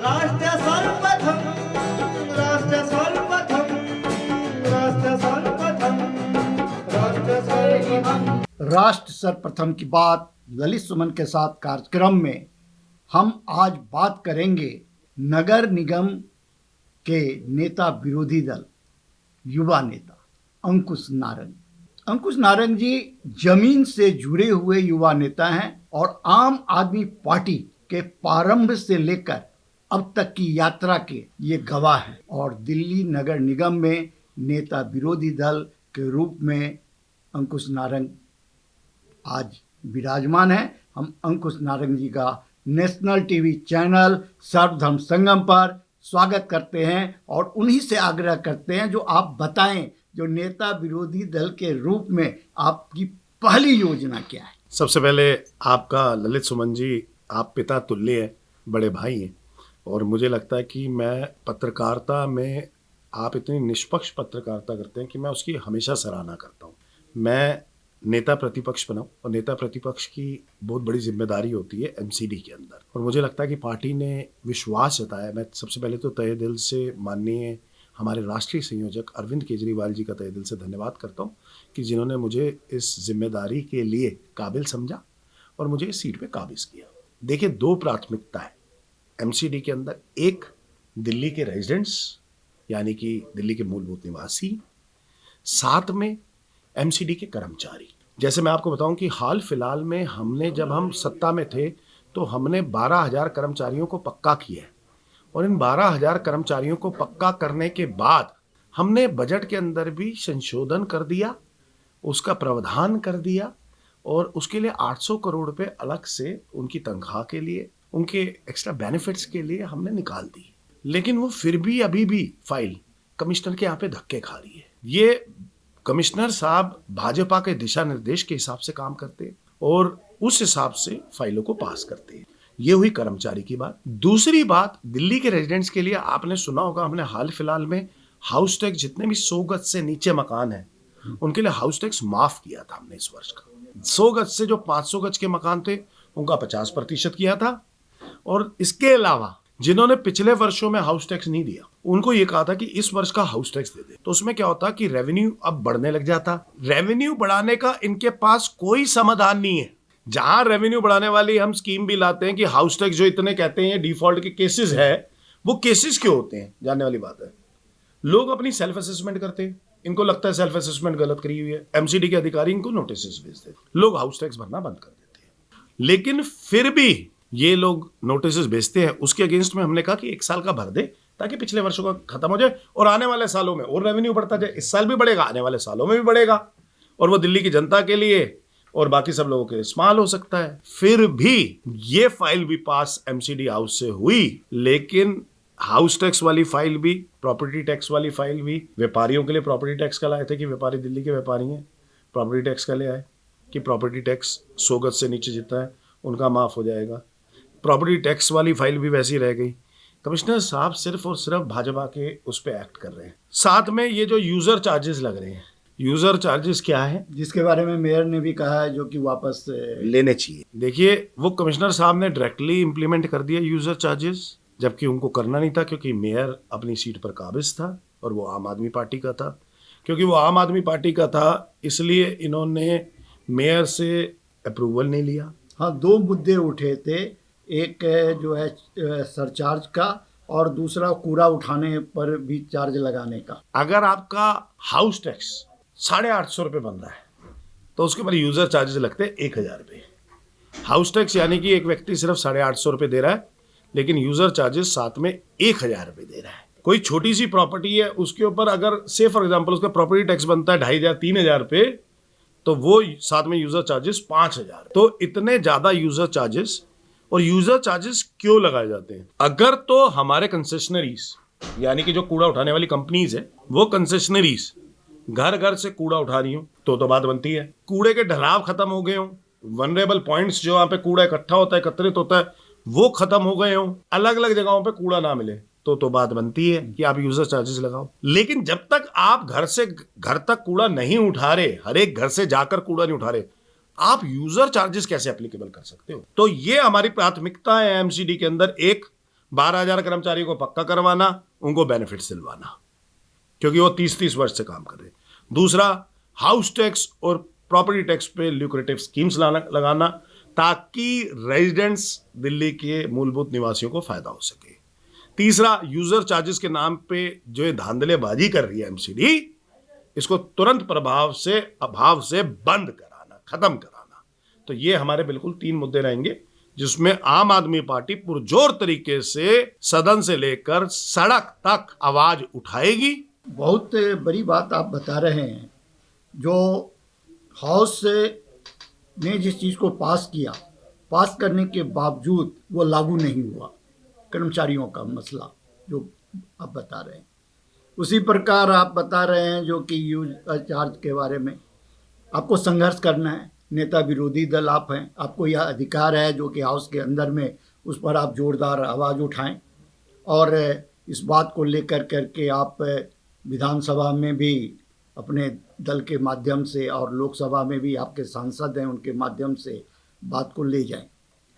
राष्ट्र सर्वप्रथम, राष्ट्र सर्वप्रथम, राष्ट्र सर्वप्रथम, राष्ट्र सर्वप्रथम। राष्ट्र सर्वप्रथम की बात ललित सुमन के साथ कार्यक्रम में हम आज बात करेंगे नगर निगम के नेता विरोधी दल युवा नेता अंकुश नारंग। अंकुश नारंग जी जमीन से जुड़े हुए युवा नेता हैं और आम आदमी पार्टी के प्रारंभ से लेकर अब तक की यात्रा के ये गवाह हैं और दिल्ली नगर निगम में नेता विरोधी दल के रूप में अंकुश नारंग आज विराजमान है। हम अंकुश नारंग जी का नेशनल टीवी चैनल सर्वधर्म संगम पर स्वागत करते हैं और उन्हीं से आग्रह करते हैं जो आप बताएं, जो नेता विरोधी दल के रूप में आपकी पहली योजना क्या है। सबसे पहले आपका ललित सुमन जी, आप पिता तुल्य हैं, बड़े भाई हैं और मुझे लगता है कि मैं पत्रकारिता में आप इतनी निष्पक्ष पत्रकारिता करते हैं कि मैं उसकी हमेशा सराहना करता हूँ। मैं नेता प्रतिपक्ष बनाऊँ और नेता प्रतिपक्ष की बहुत बड़ी जिम्मेदारी होती है एमसीडी के अंदर, और मुझे लगता है कि पार्टी ने विश्वास जताया। मैं सबसे पहले तो तहे दिल से माननीय हमारे राष्ट्रीय संयोजक अरविंद केजरीवाल जी का तहे दिल से धन्यवाद करता हूँ कि जिन्होंने मुझे इस जिम्मेदारी के लिए काबिल समझा और मुझे इस सीट पे काबिज किया। देखिए, दो प्राथमिकता है एमसीडी के अंदर। एक, दिल्ली के रेजिडेंट्स यानी कि दिल्ली के मूलभूत निवासी, साथ में एमसीडी के कर्मचारी। जैसे मैं आपको बताऊं कि हाल फिलहाल में हमने, जब हम सत्ता में थे तो हमने 12,000 कर्मचारियों को पक्का किया है और इन 12,000 कर्मचारियों को पक्का करने के बाद हमने बजट के अंदर भी संशोधन कर दिया, उसका प्रावधान कर दिया और उसके लिए 800 करोड़ रुपए अलग से उनकी तनख्वाह के लिए, उनके एक्स्ट्रा बेनिफिट्स के लिए हमने निकाल दी। लेकिन वो फिर भी अभी भी फाइल कमिश्नर के यहाँ पे धक्के खा रही है। ये कमिश्नर साहब भाजपा के दिशा निर्देश के हिसाब से काम करते हैं और उस हिसाब से फाइलों को पास करते हैं। ये हुई कर्मचारी की बात। दूसरी बात, दिल्ली के रेजिडेंट्स के लिए आपने सुना होगा, हमने हाल फिलहाल में हाउस टैक्स, जितने भी 100 गज से नीचे मकान है उनके लिए हाउस टैक्स माफ किया था हमने इस वर्ष का। 100 गज से जो 500 गज के मकान थे उनका 50% किया था और इसके अलावा जिन्होंने पिछले वर्षों में हाउस टैक्स नहीं दिया उनको ये कहा था कि इस वर्ष का हाउस टैक्स दे दे। तो उसमें क्या होता कि रेवेन्यू अब बढ़ने लग जाता। रेवेन्यू बढ़ाने का इनके पास कोई समाधान नहीं है। जहां रेवेन्यू बढ़ाने वाली हम स्कीम भी लाते हैं कि हाउस टैक्स जो इतने कहते हैं डिफॉल्ट के केसेस है, वो केसेस क्यों होते हैं जानने वाली बात है। लोग अपनी सेल्फ असेसमेंट करते हैं, इनको लगता है सेल्फ असेसमेंट गलत करी हुई है, एमसीडी के अधिकारी इनको नोटिस भेजते हैं, लोग हाउस टैक्स भरना बंद कर देते हैं। लेकिन फिर भी ये लोग नोटिस भेजते हैं, उसके अगेंस्ट में हमने कहा कि 1 साल का भर दे ताकि पिछले वर्षों का खत्म हो जाए और आने वाले सालों में और रेवेन्यू बढ़ता जाए। इस साल भी बढ़ेगा, आने वाले सालों में भी बढ़ेगा और वो दिल्ली की जनता के लिए और बाकी सब लोगों के लिए इस्तेमाल हो सकता है। फिर भी ये फाइल भी पास एमसीडी हाउस से हुई, लेकिन हाउस टैक्स वाली फाइल भी, प्रॉपर्टी टैक्स वाली फाइल भी, व्यापारियों के लिए प्रॉपर्टी टैक्स का लाए थे कि व्यापारी दिल्ली के व्यापारी हैं, प्रॉपर्टी टैक्स का ले आए कि प्रॉपर्टी टैक्स 100 गज से नीचे जितना है उनका माफ हो जाएगा। प्रॉपर्टी टैक्स वाली फाइल भी वैसी रह गई। कमिश्नर साहब सिर्फ और सिर्फ भाजपा के उस पर एक्ट कर रहे हैं। साथ में ये जो यूजर चार्जेस लग रहे हैं, यूजर चार्जेस क्या है, जिसके बारे में मेयर ने भी कहा है जो कि वापस लेने चाहिए। देखिए, वो कमिश्नर साहब ने डायरेक्टली इंप्लीमेंट कर दिया यूजर चार्जेस, जबकि उनको करना नहीं था क्योंकि मेयर अपनी सीट पर काबिज था और वो आम आदमी पार्टी का था। क्योंकि वो आम आदमी पार्टी का था इसलिए इन्होंने मेयर से अप्रूवल नहीं लिया। हाँ, 2 मुद्दे उठे थे, एक जो है सरचार्ज का और दूसरा कूड़ा उठाने पर भी चार्ज लगाने का। अगर आपका हाउस टैक्स 850 रुपये बन रहा है तो उसके ऊपर यूजर चार्जेस लगते हैं 1,000 रुपये। हाउस टैक्स यानी कि एक व्यक्ति सिर्फ 850 रुपये दे रहा है, लेकिन यूजर चार्जेस साथ में 1,000 रुपये दे रहा है। कोई छोटी सी प्रॉपर्टी है उसके ऊपर अगर से फॉर एग्जाम्पल उसका प्रॉपर्टी टैक्स बनता है 2,500-3,000 रुपये, तो वो साथ में यूजर चार्जेस 5,000। तो इतने ज्यादा यूजर चार्जेस, और यूजर चार्जेस क्यों लगाए जाते हैं? अगर तो हमारे कंसेशनरीज यानी कि जो कूड़ा उठाने वाली कंपनीज है, वो कंसेशनरीज घर घर से कूड़ा उठा रही हूँ तो बात बनती है। कूड़े के ढलाव खत्म हो गए हों, वनरेबल पॉइंट्स जो वहां पे कूड़ा इकट्ठा होता है, एकत्रित होता है, वो खत्म हो गए हों, अलग अलग जगहों पे कूड़ा ना मिले तो बात बनती है कि आप यूजर चार्जेस लगाओ। लेकिन जब तक आप घर से घर तक कूड़ा नहीं उठा रहे, हर एक घर से जाकर कूड़ा नहीं उठा रहे, आप यूजर चार्जेस कैसे एप्लीकेबल कर सकते हो? तो ये हमारी प्राथमिकता है एमसीडी के अंदर। एक, 12,000 कर्मचारियों को पक्का करवाना, उनको बेनिफिट्स दिलवाना, क्योंकि वो 30-30 वर्ष से काम कर रहे हैं। दूसरा, हाउस टैक्स और प्रॉपर्टी टैक्स पे ल्यूक्रेटिव स्कीम्स लगाना, ताकि रेजिडेंट्स दिल्ली के मूलभूत निवासियों को फायदा हो सके। तीसरा, यूजर चार्जेस के नाम पे जो ये धांधलेबाजी कर रही है एमसीडी, इसको तुरंत अभाव से बंद कराना, खत्म कराना। तो ये हमारे बिल्कुल 3 मुद्दे रहेंगे, जिसमें आम आदमी पार्टी पुरजोर तरीके से सदन से लेकर सड़क तक आवाज उठाएगी। बहुत बड़ी बात आप बता रहे हैं। जो हाउस ने जिस चीज़ को पास किया, पास करने के बावजूद वो लागू नहीं हुआ, कर्मचारियों का मसला जो आप बता रहे हैं। उसी प्रकार आप बता रहे हैं जो कि यूज चार्ज के बारे में आपको संघर्ष करना है, नेता विरोधी दल आप हैं, आपको यह अधिकार है जो कि हाउस के अंदर में उस पर आप जोरदार आवाज़ उठाएं, और इस बात को लेकर करके आप विधानसभा में भी अपने दल के माध्यम से और लोकसभा में भी आपके सांसद हैं, उनके माध्यम से बात को ले जाएं।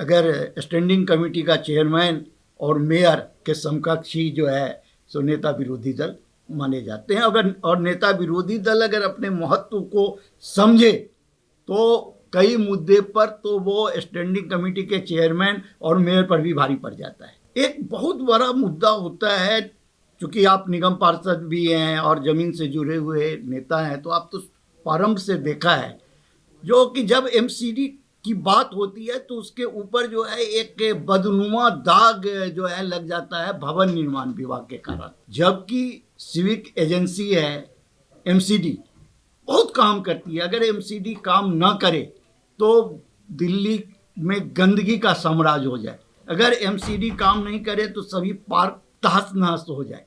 अगर स्टैंडिंग कमेटी का चेयरमैन और मेयर के समकक्षी जो है सो नेता विरोधी दल माने जाते हैं। अगर और नेता विरोधी दल अगर अपने महत्व को समझे तो कई मुद्दे पर तो वो स्टैंडिंग कमेटी के चेयरमैन और मेयर पर भी भारी पड़ जाता है। एक बहुत बड़ा मुद्दा होता है, चूँकि आप निगम पार्षद भी हैं और ज़मीन से जुड़े हुए नेता हैं, तो आप तो प्रारंभ से देखा है जो कि जब एमसीडी की बात होती है तो उसके ऊपर जो है एक बदनुमा दाग जो है लग जाता है भवन निर्माण विभाग के कारण। जबकि सिविक एजेंसी है एमसीडी, बहुत काम करती है। अगर एमसीडी काम ना करे तो दिल्ली में गंदगी का साम्राज्य हो जाए। अगर एमसीडी काम नहीं करे तो सभी पार्क तहस नहस हो जाए।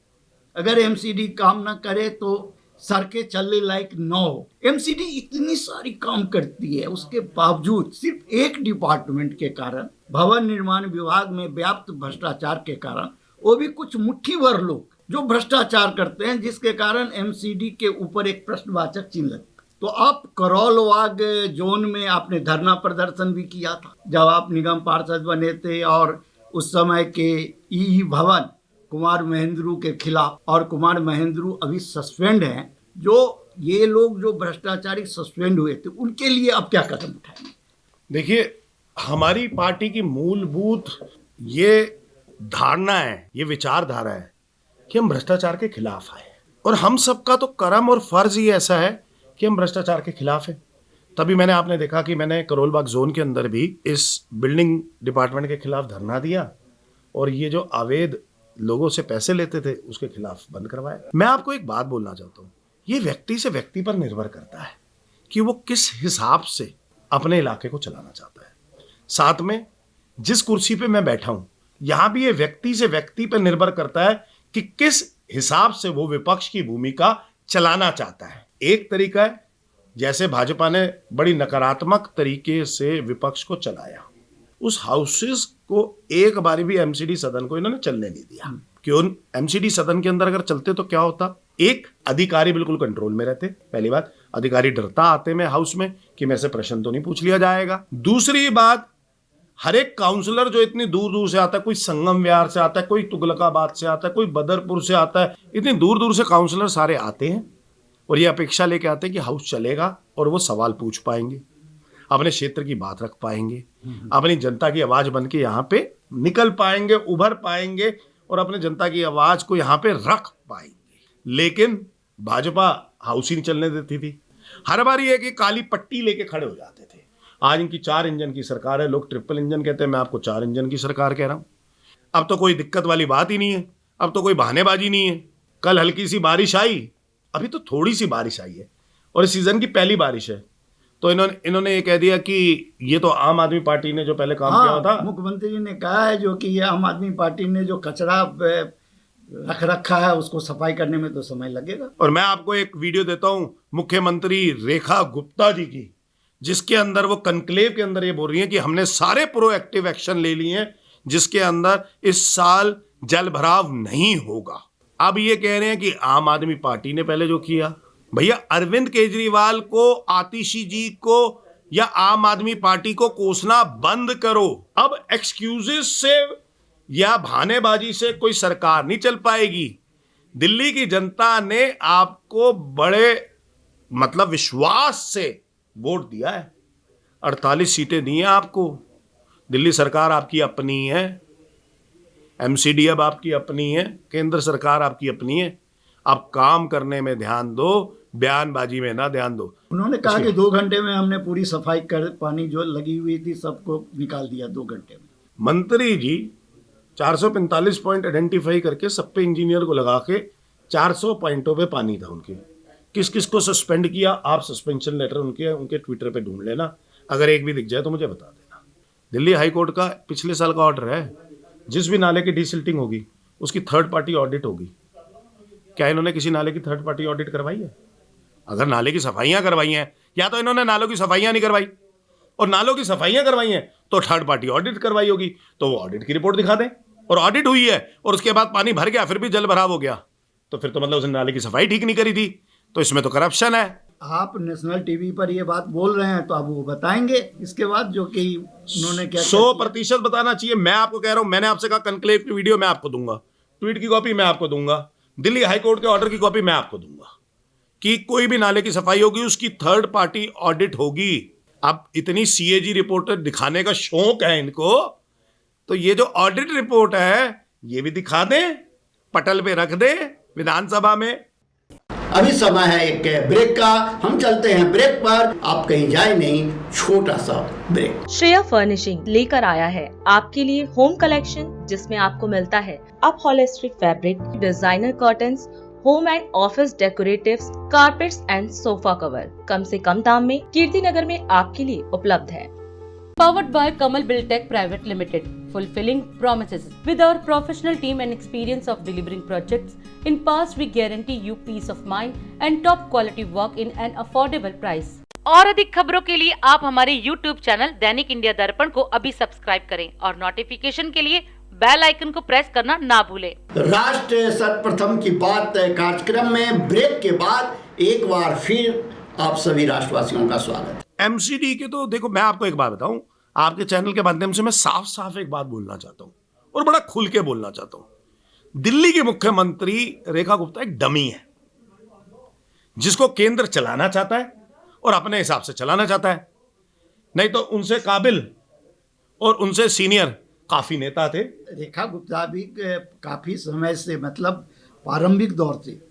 अगर एमसीडी काम ना करे तो सड़कें चलने लायक न हो। एमसीडी इतनी सारी काम करती है, उसके बावजूद सिर्फ एक डिपार्टमेंट के कारण, भवन निर्माण विभाग में व्याप्त भ्रष्टाचार के कारण, वो भी कुछ मुट्ठी भर लोग जो भ्रष्टाचार करते हैं, जिसके कारण एमसीडी के ऊपर एक प्रश्नवाचक चिन्ह लगता। तो आप करोलबाग जोन में आपने धरना प्रदर्शन भी किया था जब आप निगम पार्षद बने थे, और उस समय के ई भवन कुमार महेंद्रू के खिलाफ, और कुमार महेंद्रू अभी सस्पेंड हैं। जो ये लोग जो भ्रष्टाचारी सस्पेंड हुए थे उनके लिए अब क्या कदम उठाएंगे? देखिए, हमारी पार्टी की मूलभूत ये धारणा है, ये विचारधारा है कि हम भ्रष्टाचार के खिलाफ आए, और हम सबका तो कर्म और फर्ज ही ऐसा है कि हम भ्रष्टाचार के खिलाफ हैं। तभी आपने देखा कि मैंने करोलबाग जोन के अंदर भी इस बिल्डिंग डिपार्टमेंट के खिलाफ धरना दिया, और ये जो अवैध लोगों से पैसे लेते थे उसके खिलाफ बंद करवाया। मैं आपको एक बात बोलना चाहता हूँ, ये व्यक्ति से व्यक्ति पर निर्भर करता है कि वो किस हिसाब से अपने इलाके को चलाना चाहता है। साथ में जिस कुर्सी पे मैं बैठा हूं, यहां भी ये व्यक्ति से व्यक्ति पर निर्भर करता है कि किस हिसाब से वो विपक्ष की भूमिका चलाना चाहता है। एक तरीका है, जैसे भाजपा ने बड़ी नकारात्मक तरीके से विपक्ष को चलाया, उस हाउसेस को एक बार भी एमसीडी सदन को इन्होंने चलने नहीं दिया। क्यों? एमसीडी सदन के अंदर अगर चलते तो क्या होता? एक, अधिकारी बिल्कुल कंट्रोल में रहते। पहली बात, अधिकारी डरता आते में हाउस में कि मेरे से प्रश्न तो नहीं पूछ लिया जाएगा। दूसरी बात, हर एक काउंसलर जो इतनी दूर दूर से आता है, कोई संगम विहार से आता है, कोई तुगलकाबाद से आता है, कोई बदरपुर से आता है, इतनी दूर दूर से काउंसलर सारे आते हैं और ये अपेक्षा लेके आते हैं कि हाउस चलेगा और वो सवाल पूछ पाएंगे, अपने क्षेत्र की बात रख पाएंगे, अपनी जनता की आवाज बन के यहाँ पे निकल पाएंगे, उभर पाएंगे और अपने जनता की आवाज को यहाँ पे रख पाएंगे। लेकिन भाजपा हाउस ही नहीं चलने देती थी। हर बार ये कि काली पट्टी लेके खड़े हो जाते थे। आज इनकी 4 इंजन की सरकार है, लोग ट्रिपल इंजन कहते हैं, मैं आपको 4 इंजन की सरकार कह रहा हूँ। अब तो कोई दिक्कत वाली बात ही नहीं है, अब तो कोई बहानेबाजी नहीं है। कल हल्की सी बारिश आई, अभी तो थोड़ी सी बारिश आई है और इस सीजन की पहली बारिश है, तो इन्होंने ये कह दिया कि ये तो आम आदमी पार्टी ने जो पहले काम किया था। मुख्यमंत्री ने कहा है जो कि ये आम आदमी पार्टी ने जो कचरा रख रखा है उसको सफाई करने में तो समय लगेगा। और मैं आपको एक वीडियो देता हूँ मुख्यमंत्री रेखा गुप्ता जी की, जिसके अंदर वो कनक्लेव के अंदर ये बोल रही है कि हमने सारे प्रोएक्टिव एक्शन ले लिए हैं जिसके अंदर इस साल जल भराव नहीं होगा। अब ये कह रहे हैं कि आम आदमी पार्टी ने पहले जो किया। भैया, अरविंद केजरीवाल को, आतिशी जी को या आम आदमी पार्टी को कोसना बंद करो। अब एक्सक्यूजेस से या बहानेबाजी से कोई सरकार नहीं चल पाएगी। दिल्ली की जनता ने आपको बड़े मतलब विश्वास से वोट दिया है, 48 सीटें दी हैं आपको। दिल्ली सरकार आपकी अपनी है, एमसीडी अब आपकी अपनी है, केंद्र सरकार आपकी अपनी है। आप काम करने में ध्यान दो, बयानबाजी में ना ध्यान दो। उन्होंने कहा कि 2 घंटे में हमने पूरी सफाई कर, पानी जो लगी हुई थी सबको निकाल दिया 2 घंटे में। मंत्री जी 445 पॉइंट आइडेंटिफाई करके सब पे इंजीनियर को लगा के 400 पॉइंटों पे पानी था उनके। किस किस को सस्पेंड किया, आप सस्पेंशन लेटर उनके ट्विटर पे ढूंढ लेना, अगर एक भी दिख जाए तो मुझे बता देना। दिल्ली हाई कोर्ट का पिछले साल का ऑर्डर है, जिस भी नाले की डिसिल्टिंग होगी उसकी थर्ड पार्टी ऑडिट होगी। क्या इन्होंने किसी नाले की थर्ड पार्टी ऑडिट करवाई है? अगर नाले की सफाइयां करवाई हैं, या तो इन्होंने नालों की सफाइयां नहीं करवाई, और नालों की सफाइयां करवाई हैं तो थर्ड पार्टी ऑडिट करवाई होगी, तो वो ऑडिट की रिपोर्ट दिखा दें। और ऑडिट हुई है और उसके बाद पानी भर गया, फिर भी जल भराव हो गया, तो फिर तो मतलब उसने नाले की सफाई ठीक नहीं करी थी, तो इसमें तो करप्शन है। आप नेशनल टीवी पर ये बात बोल रहे हैं तो अब वो बताएंगे इसके बाद जो कि उन्होंने क्या 100% बताना चाहिए। मैं आपको कह रहा हूं, मैंने आपसे कहा कनक्लेव की वीडियो मैं आपको दूंगा, ट्वीट की कॉपी मैं आपको दूंगा, दिल्ली हाई कोर्ट के ऑर्डर की कॉपी मैं आपको दूंगा कि कोई भी नाले की सफाई होगी उसकी थर्ड पार्टी ऑडिट होगी। अब इतनी सीएजी रिपोर्ट दिखाने का शौक है इनको, तो ये जो ऑडिट रिपोर्ट है ये भी दिखा दें, पटल पे रख दे विधानसभा में। अभी समय है एक ब्रेक का, हम चलते हैं ब्रेक पर, आप कहीं जाए नहीं, छोटा सा ब्रेक। श्रेया फर्निशिंग लेकर आया है आपके लिए होम कलेक्शन, जिसमें आपको मिलता है upholstery fabric, designer curtains, home and office decoratives, carpets and sofa cover कम से कम दाम में कीर्ति नगर में आपके लिए उपलब्ध है। Powered by Kamal Buildtech Private Limited, fulfilling promises. With our professional team and experience of delivering projects, in past we guarantee you peace of mind and top quality work in an affordable price. और अधिक खबरों के लिए आप हमारे YouTube channel दैनिक India दर्पण को अभी सब्सक्राइब करें और नोटिफिकेशन के लिए बेल आइकन को प्रेस करना ना भूलें। राष्ट्र सर्वप्रथम की बात कार्यक्रम में ब्रेक के बाद एक बार फिर आप सभी राष्ट्रवासियों का स्वागत। एमसीडी के तो देखो, मैं आपको एक बात बताऊं, आपके चैनल के माध्यम से मैं साफ साफ एक बात बोलना चाहता हूं और बड़ा खुल के बोलना चाहता हूं। दिल्ली की मुख्यमंत्री रेखा गुप्ता एक डमी है, जिसको केंद्र चलाना चाहता है और अपने हिसाब से चलाना चाहता है। नहीं तो उनसे काबिल और उनसे सीनियर काफी नेता थे। रेखा गुप्ता भी काफी समय से, मतलब प्रारंभिक दौर से,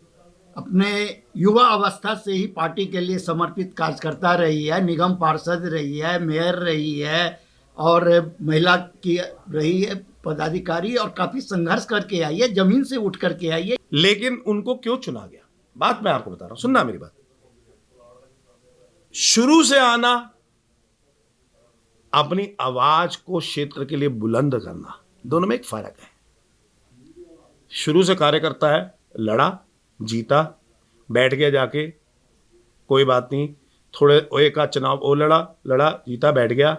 अपने युवा अवस्था से ही पार्टी के लिए समर्पित कार्यकर्ता रही है, निगम पार्षद रही है, मेयर रही है और महिला की रही है पदाधिकारी, और काफी संघर्ष करके आई है, जमीन से उठ करके आई है। लेकिन उनको क्यों चुना गया, बात मैं आपको बता रहा हूं, सुनना मेरी बात। शुरू से आना, अपनी आवाज को क्षेत्र के लिए बुलंद करना, दोनों में एक फर्क है। शुरू से कार्यकर्ता है, लड़ा, जीता, बैठ गया जाके, कोई बात नहीं, थोड़े एक आध चुनाव वो लड़ा जीता, बैठ गया,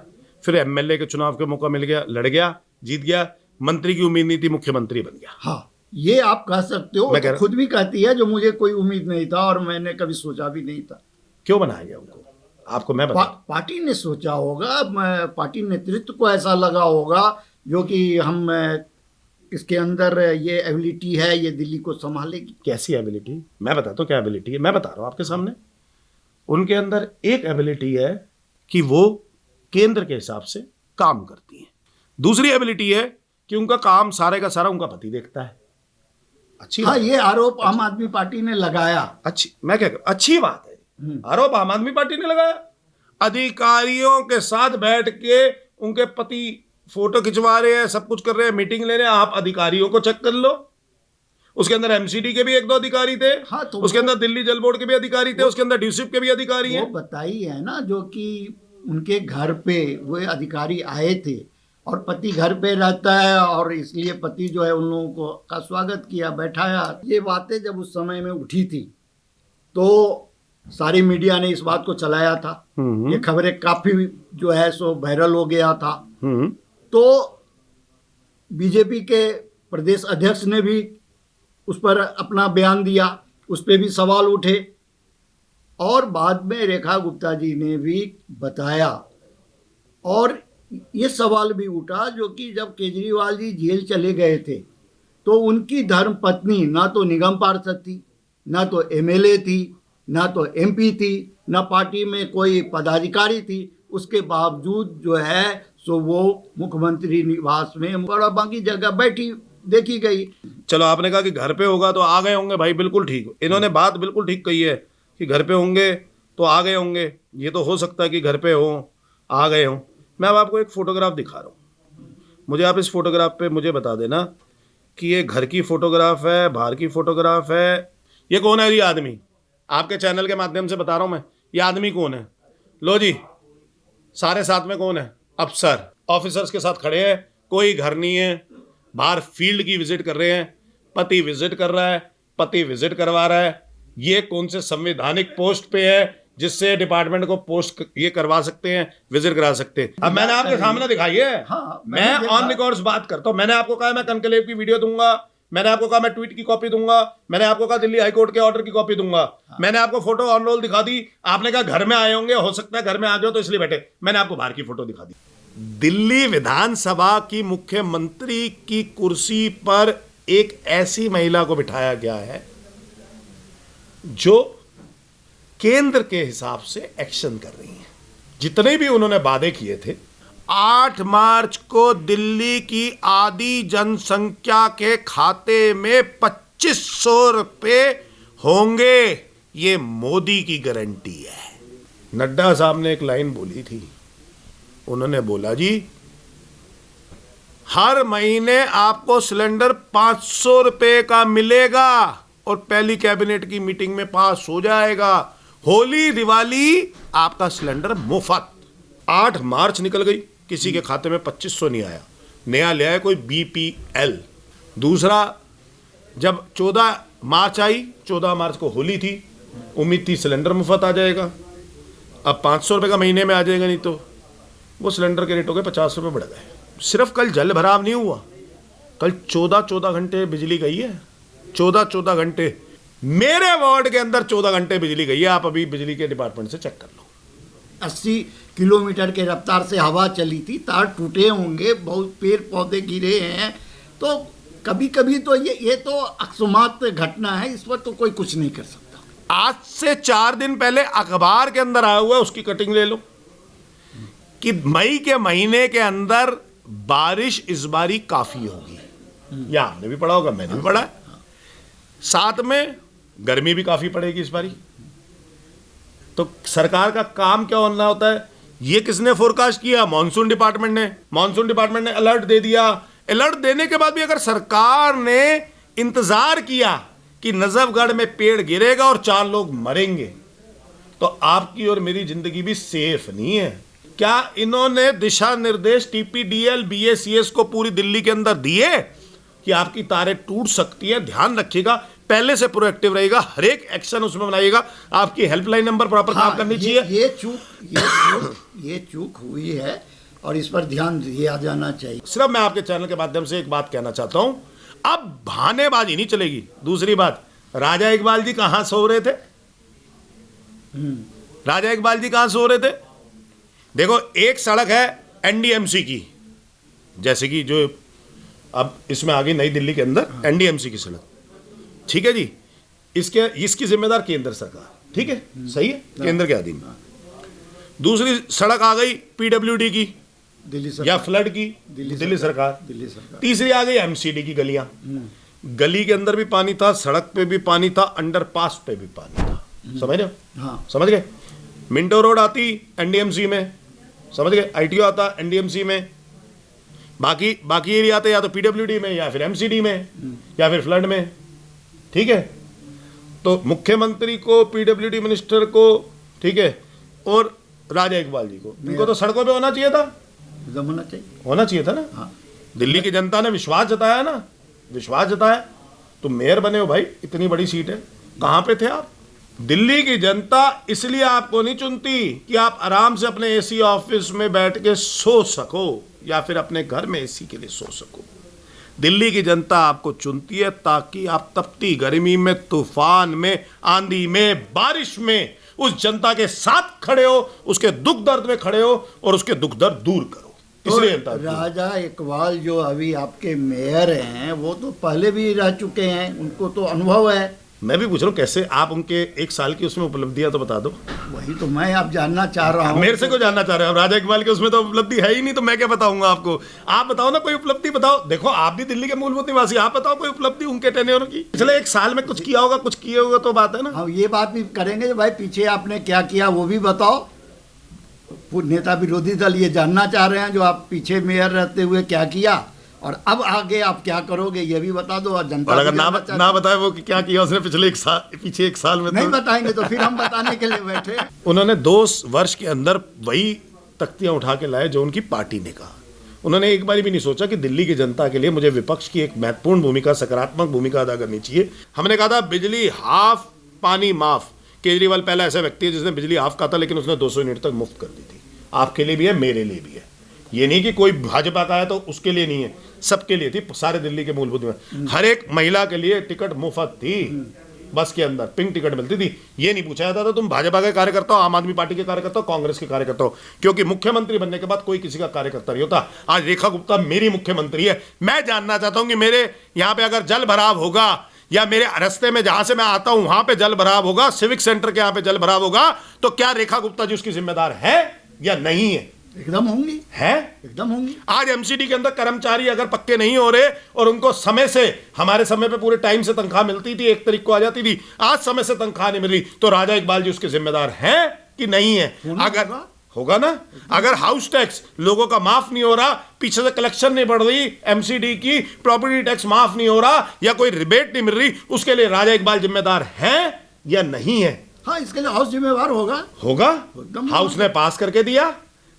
फिर एमएलए के चुनाव का मौका मिल गया, लड़ गया, जीत गया, मंत्री की उम्मीद नहीं थी, मुख्यमंत्री बन गया। हाँ, ये आप कह सकते हो, तो खुद भी कहती है जो मुझे कोई उम्मीद नहीं था और मैंने कभी सोचा भी नहीं था। क्यों बनाया गया उनको, आपको मैं बता। पार्टी ने सोचा होगा, पार्टी नेतृत्व को ऐसा लगा होगा जो कि हम इसके अंदर ये एबिलिटी है, ये दिल्ली को संभालेगी। कैसी एबिलिटी, मैं बताता हूँ क्या एबिलिटी है, मैं बता रहा हूँ आपके सामने। उनके अंदर एक एबिलिटी है कि वो केंद्र के हिसाब से काम करती है। दूसरी एबिलिटी है कि उनका काम सारे का सारा उनका पति देखता है। अच्छी, हाँ, ये आरोप आम आदमी पार्टी ने लगाया। अच्छी, मैं क्या कर, अच्छी बात है, आरोप आम आदमी पार्टी ने लगाया। अधिकारियों के साथ बैठ के उनके पति फोटो खिंचवा रहे हैं, सब कुछ कर रहे हैं, मीटिंग ले रहे हैं, आप अधिकारियों को चेक कर लो। उसके अंदर एमसीडी के भी 1-2 अधिकारी थे। हाँ, तो उसके अंदर दिल्ली जल बोर्ड के भी अधिकारी थे, उसके अंदर ड्यूसिप के भी अधिकारी हैं। वो बताई है ना, जो कि उनके घर पे वो अधिकारी आए थे और पति घर पे रहता है और इसलिए पति जो है उन लोगों को का स्वागत किया, बैठाया। ये बातें जब उस समय में उठी थी तो सारी मीडिया ने इस बात को चलाया था। ये खबरें काफी जो है सो वायरल हो गया था। तो बीजेपी के प्रदेश अध्यक्ष ने भी उस पर अपना बयान दिया, उस पर भी सवाल उठे और बाद में रेखा गुप्ता जी ने भी बताया। और ये सवाल भी उठा जो कि जब केजरीवाल जी जेल चले गए थे तो उनकी धर्म पत्नी ना तो निगम पार्षद थी, ना तो एमएलए थी, ना तो एमपी थी, ना पार्टी में कोई पदाधिकारी थी। उसके बावजूद जो है सो वो मुख्यमंत्री निवास में और बाकी जगह बैठी देखी गई। चलो, आपने कहा कि घर पे होगा तो आ गए होंगे भाई, बिल्कुल ठीक। इन्होंने बात बिल्कुल ठीक कही है कि घर पे होंगे तो आ गए होंगे। ये तो हो सकता है कि घर पे हो, आ गए हों। मैं अब आपको एक फ़ोटोग्राफ दिखा रहा हूँ, मुझे आप इस फोटोग्राफ पे मुझे बता देना कि ये घर की फ़ोटोग्राफ है, बाहर की फ़ोटोग्राफ है। ये कौन है ये आदमी? आपके चैनल के माध्यम से बता रहा हूँ मैं, ये आदमी कौन है? लो जी, सारे साथ में कौन है? अफसर, ऑफिसर्स के साथ खड़े हैं, कोई घर नहीं है, बाहर फील्ड की विजिट कर रहे हैं। पति विजिट कर रहा है, पति विजिट करवा रहा है। ये कौन से संवैधानिक पोस्ट पे है जिससे डिपार्टमेंट को पोस्ट ये करवा सकते हैं, विजिट करा सकते हैं? अब मैंने आपके सामने दिखाई है। हाँ, मैं ऑन रिकॉर्ड्स बात करता हूं। मैंने आपको कहा मैं कनकलेव की वीडियो दूंगा, मैंने आपको कहा मैं ट्वीट की कॉपी दूंगा, मैंने आपको कहा दिल्ली हाईकोर्ट के ऑर्डर की कॉपी दूंगा। मैंने आपको फोटो ऑन रोल दिखा दी, आपने कहा घर में आए होंगे, हो सकता है घर में आ जाओ तो इसलिए बैठे। मैंने आपको बाहर की फोटो दिखा दी। दिल्ली विधानसभा की मुख्यमंत्री की कुर्सी पर एक ऐसी महिला को बिठाया गया है जो केंद्र के हिसाब से एक्शन कर रही है। जितने भी उन्होंने वादे किए थे, 8 मार्च को दिल्ली की आधी जनसंख्या के खाते में 2500 रुपए होंगे, ये मोदी की गारंटी है। नड्डा साहब ने एक लाइन बोली थी, उन्होंने बोला जी हर महीने आपको सिलेंडर 500 रुपए का मिलेगा और पहली कैबिनेट की मीटिंग में पास हो जाएगा। होली दिवाली आपका सिलेंडर मुफ्त। 8 मार्च निकल गई, किसी के खाते में 2500 नहीं आया। नया ले आया कोई BPL। दूसरा, जब 14 मार्च आई, 14 मार्च को होली थी, उम्मीद थी सिलेंडर मुफ्त आ जाएगा। अब 500 रुपये का महीने में आ जाएगा, नहीं तो वो सिलेंडर के रेट हो गए 50 रुपये बढ़ गए। सिर्फ कल जल भराव नहीं हुआ, कल 14 घंटे बिजली गई है। 14 घंटे मेरे वार्ड के अंदर 14 घंटे बिजली गई है। आप अभी बिजली के डिपार्टमेंट से चेक कर लो। 80 किलोमीटर के रफ्तार से हवा चली थी, तार टूटे होंगे, बहुत पेड़ पौधे गिरे हैं। तो कभी कभी तो ये तो अकस्मात घटना है, इस पर तो कोई कुछ नहीं कर सकता। आज से 4 दिन पहले अखबार के अंदर आया हुआ है, उसकी कटिंग ले लो कि मई के महीने के अंदर बारिश इस बारी काफी होगी। या आपने भी पढ़ा होगा, मैंने भी पढ़ा है। साथ में गर्मी भी काफी पड़ेगी इस बारी। तो सरकार का काम क्या होना होता है? ये किसने फोरकास्ट किया? मॉनसून डिपार्टमेंट ने। मॉनसून डिपार्टमेंट ने अलर्ट दे दिया। अलर्ट देने के बाद भी अगर सरकार ने इंतजार किया कि नजफगढ़ में पेड़ गिरेगा और 4 लोग मरेंगे, तो आपकी और मेरी जिंदगी भी सेफ नहीं है। क्या इन्होंने दिशा निर्देश TPDL BACS को पूरी दिल्ली के अंदर दिए कि आपकी तारें टूट सकती है? ध्यान रखिएगा, पहले से प्रोएक्टिव रहेगा, हर एक एक्शन उसमें बनाइएगा। आपकी हेल्पलाइन नंबर प्रॉपर काम करनी चाहिए। ये चूक हुई है और इस पर ध्यान दिया जाना चाहिए। सिर्फ मैं आपके चैनल के माध्यम से एक बात कहना चाहता हूं, अब बहानेबाजी नहीं चलेगी। दूसरी बात, राजा इकबाल जी कहां सो रहे थे? राजा इकबाल जी कहां सो रहे थे? देखो, एक सड़क है NDMC की, जैसे कि जो अब इसमें आ गई नई दिल्ली के अंदर NDMC की सड़क, ठीक है जी। इसकी जिम्मेदार केंद्र सरकार, ठीक है, सही है, केंद्र के अधीन। दूसरी सड़क आ गई PWD की, दिल्ली सरकार, या फ्लड की, दिल्ली सरकार। तीसरी आ गई MCD की गलियां। गली के अंदर भी पानी था, सड़क पे भी पानी था, अंडरपास पे भी पानी था। समझ रहे हो? हाँ, समझ गए। मिंटो रोड आती NDMC में, समझ गए। ITO आता NDMC में, बाकी एरिया आते या तो PWD में या फिर MCD में या फिर फ्लड में, ठीक है। तो मुख्यमंत्री को, PWD मिनिस्टर को, ठीक है, और राजा इकबाल जी को, इनको तो सड़कों पे होना चाहिए था। होना चाहिए था ना। हाँ। दिल्ली की जनता ने विश्वास जताया ना, विश्वास जताया तो मेयर बने हो भाई, इतनी बड़ी सीट है, कहां पे थे आप? दिल्ली की जनता इसलिए आपको नहीं चुनती कि आप आराम से अपने AC ऑफिस में बैठ के सो सको या फिर अपने घर में AC के लिए सो सको। दिल्ली की जनता आपको चुनती है ताकि आप तपती गर्मी में, तूफान में, आंधी में, बारिश में उस जनता के साथ खड़े हो, उसके दुख दर्द में खड़े हो और उसके दुख दर्द दूर करो। इसलिए जनता तो राजा इकबाल जो अभी आपके मेयर हैं वो तो पहले भी रह चुके हैं, उनको तो अनुभव है। मैं भी पूछ रहा हूँ कैसे आप उनके 1 साल की उसमें उपलब्धियां तो बता दो। वही तो मैं आप जानना चाह रहा हूँ। मेरे से क्यों जानना चाह रहे हो? राजा इकबाल के उसमें तो उपलब्धि है ही नहीं, तो मैं क्या बताऊंगा आपको? आप बताओ ना, कोई उपलब्धि बताओ। देखो आप भी दिल्ली के मूलभूत निवासी, आप बताओ कोई उपलब्धि उनके टेन्योर की, पिछले 1 साल में कुछ किया होगा, कुछ किए होगा तो बात है ना। हाँ, ये बात भी करेंगे जो भाई पीछे आपने क्या किया वो भी बताओ। वो नेता विरोधी दल ये जानना चाह रहे हैं जो आप पीछे मेयर रहते हुए क्या किया और अब आगे आप क्या करोगे ये भी बता दो। और जनता और अगर भी ना जानना ना बताए वो कि क्या किया उसने पिछले 1 साल, पीछे 1 साल में, नहीं तो बताएंगे तो फिर हम बताने के लिए बैठे। उन्होंने 2 वर्ष के अंदर वही तख्तियां उठा के लाए जो उनकी पार्टी ने कहा। उन्होंने एक बार भी नहीं सोचा कि दिल्ली की जनता के लिए मुझे विपक्ष की एक महत्वपूर्ण भूमिका, सकारात्मक भूमिका अदा करनी चाहिए। हमने कहा था बिजली हाफ पानी माफ। केजरीवाल पहला ऐसा व्यक्ति है जिसने बिजली हाफ कहा था, लेकिन उसने 200 यूनिट तक मुफ्त कर दी थी। आपके लिए भी है, मेरे लिए भी है। ये नहीं कि कोई भाजपा का है तो उसके लिए नहीं है, सबके लिए थी, सारे दिल्ली के मूलभूत में। हर एक महिला के लिए टिकट मुफ्त थी, बस के अंदर पिंक टिकट मिलती थी। ये नहीं पूछा जाता था तुम भाजपा के कार्यकर्ता हो, आम आदमी पार्टी के कार्यकर्ता हो, कांग्रेस के कार्यकर्ता हो, क्योंकि मुख्यमंत्री बनने के बाद कोई किसी का कार्यकर्ता नहीं होता। आज रेखा गुप्ता मेरी मुख्यमंत्री है। मैं जानना चाहता हूं कि मेरे यहाँ पे अगर जल भराव होगा या मेरे रास्ते में जहां से मैं आता हूं वहां पे जल भराव होगा, सिविक सेंटर के यहाँ पे जल भराव होगा, तो क्या रेखा गुप्ता जी उसकी जिम्मेदार है या नहीं है? एकदम होंगी, है, एकदम होंगी। आज एमसीडी के अंदर कर्मचारी अगर पक्के नहीं हो रहे और उनको समय से, हमारे समय पे पूरे टाइम से तनख्वाह मिलती थी, 1 तारीख को आ जाती थी, आज समय से तनख्वाह नहीं मिल रही, तो राजा इकबाल जी उसके जिम्मेदार हैं कि नहीं है? अगर होगा ना, अगर हाउस टैक्स लोगों का माफ नहीं हो रहा, पीछे से कलेक्शन नहीं बढ़ रही, एमसीडी की प्रॉपर्टी टैक्स माफ नहीं हो रहा या कोई रिबेट नहीं मिल रही, उसके लिए राजा इकबाल जिम्मेदार है या नहीं है? हाँ, इसके लिए हाउस जिम्मेवार होगा। होगा। हाउस ने पास करके दिया,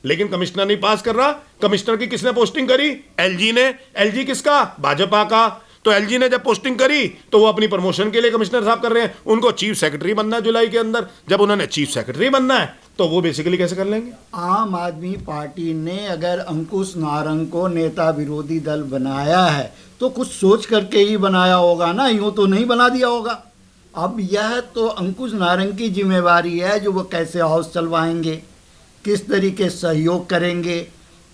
लेकिन कमिश्नर नहीं पास कर रहा। कमिश्नर की किसने पोस्टिंग करी? एलजी ने। एलजी किसका? भाजपा का। तो एलजी ने जब पोस्टिंग करी तो वो अपनी प्रमोशन के लिए कमिश्नर साहब कर रहे हैं, उनको चीफ सेक्रेटरी बनना है जुलाई के अंदर। जब उन्होंने चीफ सेक्रेटरी बनना है तो वो बेसिकली कैसे कर लेंगे? आम आदमी पार्टी ने अगर अंकुश नारंग को नेता विरोधी दल बनाया है तो कुछ सोच करके ही बनाया होगा ना, यूं तो नहीं बना दिया होगा। अब यह तो अंकुश नारंग की जिम्मेवारी है जो वो कैसे हाउस चलवाएंगे, किस तरीके सहयोग करेंगे,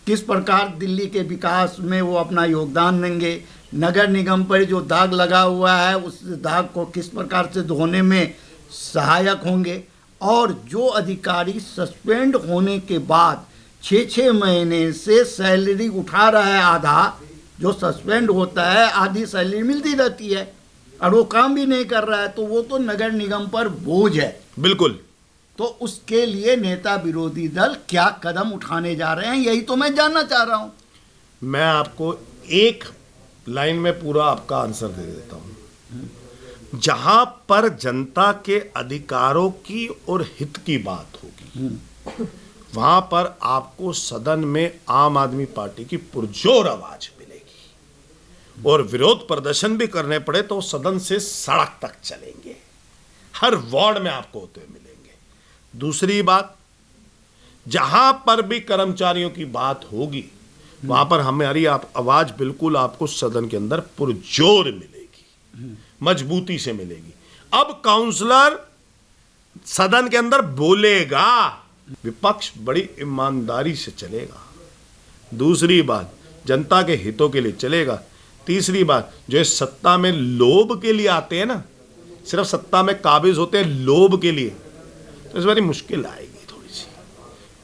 किस प्रकार दिल्ली के विकास में वो अपना योगदान देंगे, नगर निगम पर जो दाग लगा हुआ है उस दाग को किस प्रकार से धोने में सहायक होंगे, और जो अधिकारी सस्पेंड होने के बाद 6-6 महीने से सैलरी उठा रहा है, आधा जो सस्पेंड होता है आधी सैलरी मिलती रहती है और वो काम भी नहीं कर रहा है, तो वो तो नगर निगम पर बोझ है। बिल्कुल। तो उसके लिए नेता विरोधी दल क्या कदम उठाने जा रहे हैं, यही तो मैं जानना चाह रहा हूं। मैं आपको एक लाइन में पूरा आपका आंसर दे देता हूं। जहां पर जनता के अधिकारों की और हित की बात होगी वहां पर आपको सदन में आम आदमी पार्टी की पुरजोर आवाज मिलेगी, और विरोध प्रदर्शन भी करने पड़े तो सदन से सड़क तक चलेंगे, हर वार्ड में आपको होते हुए मिलेंगे। दूसरी बात, जहां पर भी कर्मचारियों की बात होगी वहां पर हमारी आवाज बिल्कुल आपको सदन के अंदर पुरजोर मिलेगी, मजबूती से मिलेगी। अब काउंसलर सदन के अंदर बोलेगा, विपक्ष बड़ी ईमानदारी से चलेगा। दूसरी बात, जनता के हितों के लिए चलेगा। तीसरी बात, जो इस सत्ता में लोभ के लिए आते हैं ना, सिर्फ सत्ता में काबिज होते हैं लोभ के लिए, तो इस बारी मुश्किल आएगी, थोड़ी सी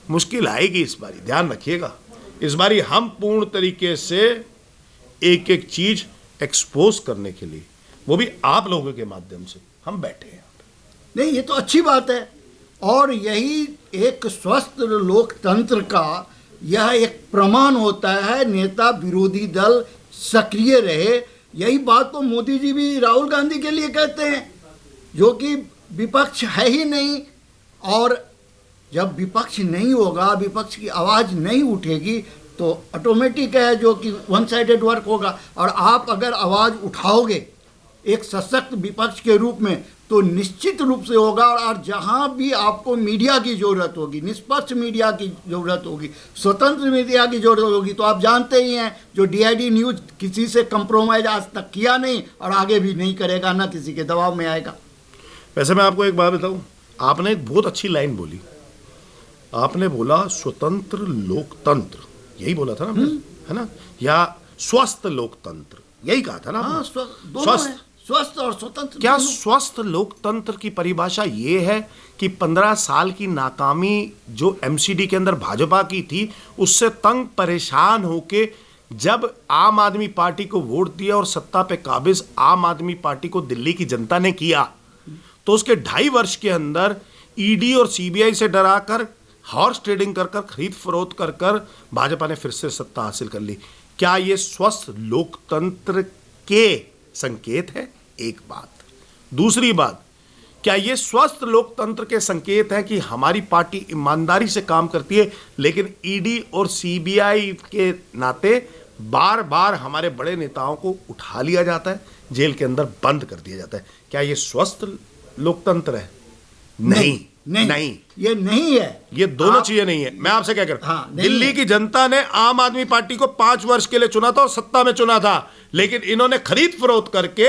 मुश्किल आएगी इस बारी, ध्यान रखिएगा। इस बारी हम पूर्ण तरीके से एक एक चीज एक्सपोज करने के लिए, वो भी आप लोगों के माध्यम से, हम बैठे हैं। नहीं, ये तो अच्छी बात है, और यही एक स्वस्थ लोकतंत्र का यह एक प्रमाण होता है, नेता विरोधी दल सक्रिय रहे। यही बात तो मोदी जी भी राहुल गांधी के लिए कहते हैं, जो कि विपक्ष है ही नहीं, और जब विपक्ष नहीं होगा, विपक्ष की आवाज़ नहीं उठेगी तो ऑटोमेटिक है जो कि वन साइडेड वर्क होगा। और आप अगर आवाज़ उठाओगे एक सशक्त विपक्ष के रूप में तो निश्चित रूप से होगा। और जहां भी आपको मीडिया की ज़रूरत होगी, निष्पक्ष मीडिया की ज़रूरत होगी, स्वतंत्र मीडिया की ज़रूरत होगी, तो आप जानते ही हैं जो DID न्यूज़ किसी से कंप्रोमाइज़ आज तक किया नहीं और आगे भी नहीं करेगा, ना किसी के दबाव में आएगा। वैसे मैं आपको एक बात बताऊं, आपने एक बहुत अच्छी लाइन बोली, आपने बोला स्वतंत्र लोकतंत्र। यही बोला था ना हमने, है ना, या स्वस्थ लोकतंत्र, यही कहा था ना हाँ, आपने? स्वस्थ स्वस्थ और स्वतंत्र। क्या दोनों। स्वस्थ लोकतंत्र की परिभाषा ये है कि 15 साल की नाकामी जो एमसीडी के अंदर भाजपा की थी, उससे तंग परेशान होके जब आम आदमी पार्टी को वोट दिया और सत्ता पे काबिज आम आदमी पार्टी को दिल्ली की जनता ने किया, तो उसके 2.5 वर्ष के अंदर ईडी और सीबीआई से डराकर, हॉर्स ट्रेडिंग कर कर, खरीद फरोख्त कर कर भाजपा ने फिर से सत्ता हासिल कर ली। क्या ये स्वस्थ लोकतंत्र के संकेत है? एक बात। दूसरी बात, क्या ये स्वस्थ लोकतंत्र के संकेत है कि हमारी पार्टी ईमानदारी से काम करती है, लेकिन ईडी और सीबीआई के नाते बार बार हमारे बड़े नेताओं को उठा लिया जाता है, जेल के अंदर बंद कर दिया जाता है? क्या ये स्वस्थ लोकतंत्र है? नहीं, ये नहीं है। ये दोनों चीजें नहीं है। मैं आपसे क्या कह रहा हूं, हाँ, नहीं दिल्ली है। की जनता ने आम आदमी पार्टी को 5 वर्ष के लिए चुना था और सत्ता में चुना था, लेकिन इन्होंने खरीद फरोख्त करके,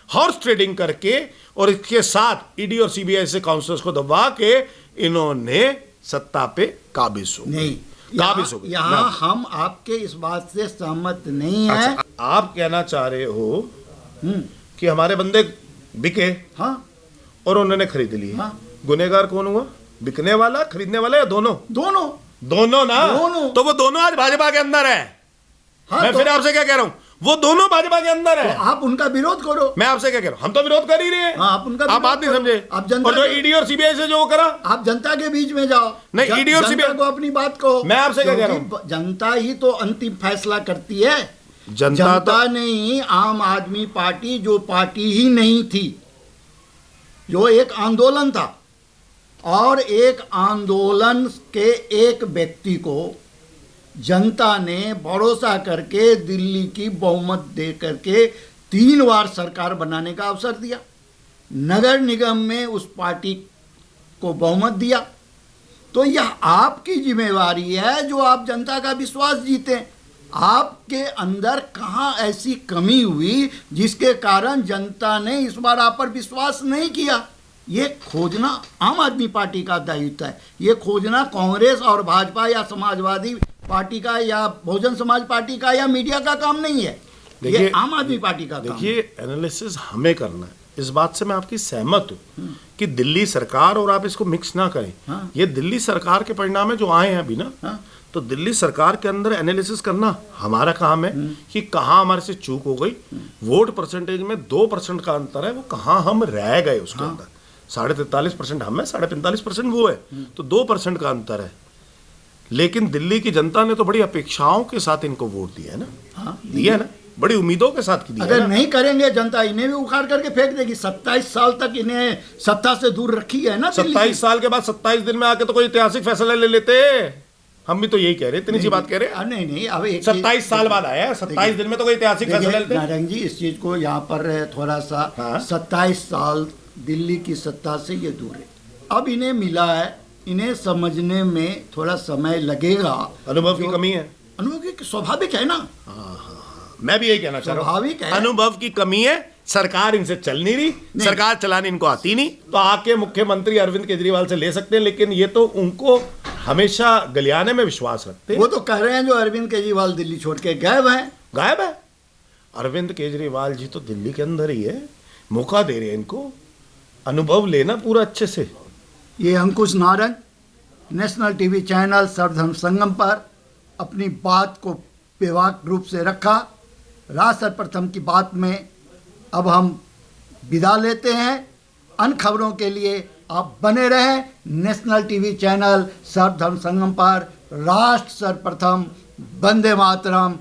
हॉर्स ट्रेडिंग करके और इसके साथ ईडी और सीबीआई से काउंसलर्स को दबा के इन्होंने सत्ता पे काबिज हो नहीं, काबिज हो गए। यहाँ हम आपके इस बात से सहमत नहीं है। अच्छा, आप कहना चाह रहे हो कि हमारे बंदे बिके हाँ और उन्होंने खरीद लिए। हाँ। गुनहगार कौन हुआ? बिकने वाला, खरीदने वाला, या दोनों? दोनों ना। दोनों। तो वो दोनों आज भाजपा के अंदर है। हाँ, मैं तो फिर आपसे क्या कह रहा हूं, वो दोनों भाजपा के अंदर है। आप उनका विरोध करो। मैं आपसे क्या कह रहा हूं, हम तो विरोध कर ही रहे हैं। हाँ, आप उनका आप बात विरोध नहीं करो। समझे। आप जनता और जो के- ईडी और सीबीआई से जो वो करा, आप जनता के बीच में जाओ। नहीं, ईडी और जनता सीबीआई को अपनी बात कहो। मैं आपसे क्या कह रहा क्योंकि जनता ही तो अंतिम फैसला करती है। जनता तो जनता ने ही आम आदमी पार्टी, जो पार्टी ही नहीं थी, जो एक आंदोलन था, और एक आंदोलन के एक व्यक्ति को जनता ने भरोसा करके दिल्ली की बहुमत दे करके 3 बार सरकार बनाने का अवसर दिया। नगर निगम में उस पार्टी को बहुमत दिया। तो यह आपकी जिम्मेवारी है जो आप जनता का विश्वास जीतें। आपके अंदर कहाँ ऐसी कमी हुई जिसके कारण जनता ने इस बार आप पर विश्वास नहीं किया? ये खोजना आम आदमी पार्टी का दायित्व है। ये खोजना कांग्रेस और भाजपा या समाजवादी पार्टी का या बहुजन समाज पार्टी का या मीडिया का काम नहीं है। ये आम आदमी पार्टी का काम है। देखिए, एनालिसिस हमें करना है, इस बात से मैं आपकी सहमत हूँ कि दिल्ली सरकार, और आप इसको मिक्स ना करें, हाँ। ये दिल्ली सरकार के परिणाम है जो आए हैं अभी ना। हाँ। तो दिल्ली सरकार के अंदर एनालिसिस करना हमारा काम है कि कहाँ हमारे से चूक हो गई। वोट परसेंटेज में 2% का अंतर है, वो कहाँ हम रह गए उसके अंदर। 43.5% हम है, 45.5% वो है, तो 2% का अंतर है। लेकिन दिल्ली की जनता ने तो बड़ी अपेक्षाओं के साथ इनको वोट दिया है ना। हाँ, दिया है ना, बड़ी उम्मीदों के साथ दिया है अगर ना। नहीं करेंगे जनता इन्हें भी उखाड़ करके फेंक देगी। 27 साल तक इन्हें सत्ता से दूर रखी है ना दिल्ली। 27 साल के बाद 27 दिन में आके तो कोई ऐतिहासिक फैसला ले लेते। हम भी तो यही कह रहे, इतनी सी बात कह रहे हैं। नहीं, अब 27 साल बाद आया है, 27 दिन में तो कोई ऐतिहासिक फैसला ले लेते। नारंग जी, इस चीज को यहाँ पर थोड़ा सा, हाँ? 27 साल दिल्ली की सत्ता से ये दूर है। अब इन्हें मिला है, इन्हें समझने में थोड़ा समय लगेगा। अनुभव की कमी है। अनुभव की स्वाभाविक है ना। मैं भी यही कहना चाह रहा स्वाभाविक है। हूँ, अनुभव की कमी है। सरकार इनसे चल नहीं रही, सरकार चलाने इनको आती नहीं। तो आके मुख्यमंत्री अरविंद केजरीवाल से ले सकते हैं, लेकिन ये तो उनको हमेशा गलियाने में विश्वास रखते हैं। वो तो कह रहे हैं जो अरविंद केजरीवाल दिल्ली छोड़ के गायब हैं। गायब है। अरविंद केजरीवाल जी तो दिल्ली के अंदर ही है, मौका दे रहे हैं इनको, अनुभव लेना पूरा अच्छे से। ये अंकुश नारंग नेशनल टीवी चैनल सर्वधर्म संगम पर अपनी बात को बेबाक रूप से रखा। राज सर्वप्रथम की बात में अब हम विदा लेते हैं। अन्य खबरों के लिए आप बने रहें नेशनल टीवी चैनल सर्वधर्म संगम पर। राष्ट्र सर्वप्रथम, वंदे मातरम,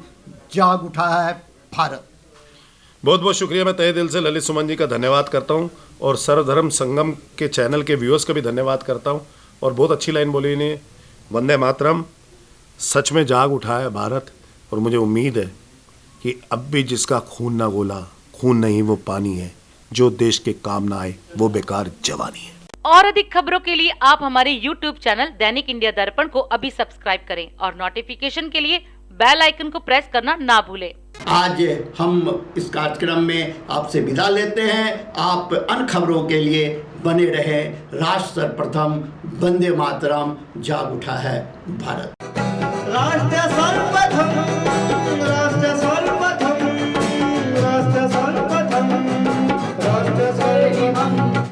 जाग उठा है भारत। बहुत बहुत शुक्रिया। मैं तहे दिल से ललित सुमन जी का धन्यवाद करता हूँ और सर्वधर्म संगम के चैनल के व्यूअर्स का भी धन्यवाद करता हूँ। और बहुत अच्छी लाइन बोली इन्हें, वंदे मातरम। सच में जाग उठा है भारत। और मुझे उम्मीद है कि अब भी जिसका खून ना गोला, खून नहीं वो पानी है, जो देश के काम ना आए वो बेकार जवानी है। और अधिक खबरों के लिए आप हमारे YouTube चैनल दैनिक इंडिया दर्पण को अभी सब्सक्राइब करें और नोटिफिकेशन के लिए बेल आइकन को प्रेस करना ना भूलें। आज हम इस कार्यक्रम में आपसे विदा लेते हैं। आप अन्य खबरों के लिए बने रहे। राष्ट्र सर्वप्रथम, वंदे मातरम, जाग उठा है भारत। राष्ट्र सर्वप्रथम राष्ट्र सर्वप्रथम राष्ट्र सर्वप्रथम राष्ट्र सर्वप्रथम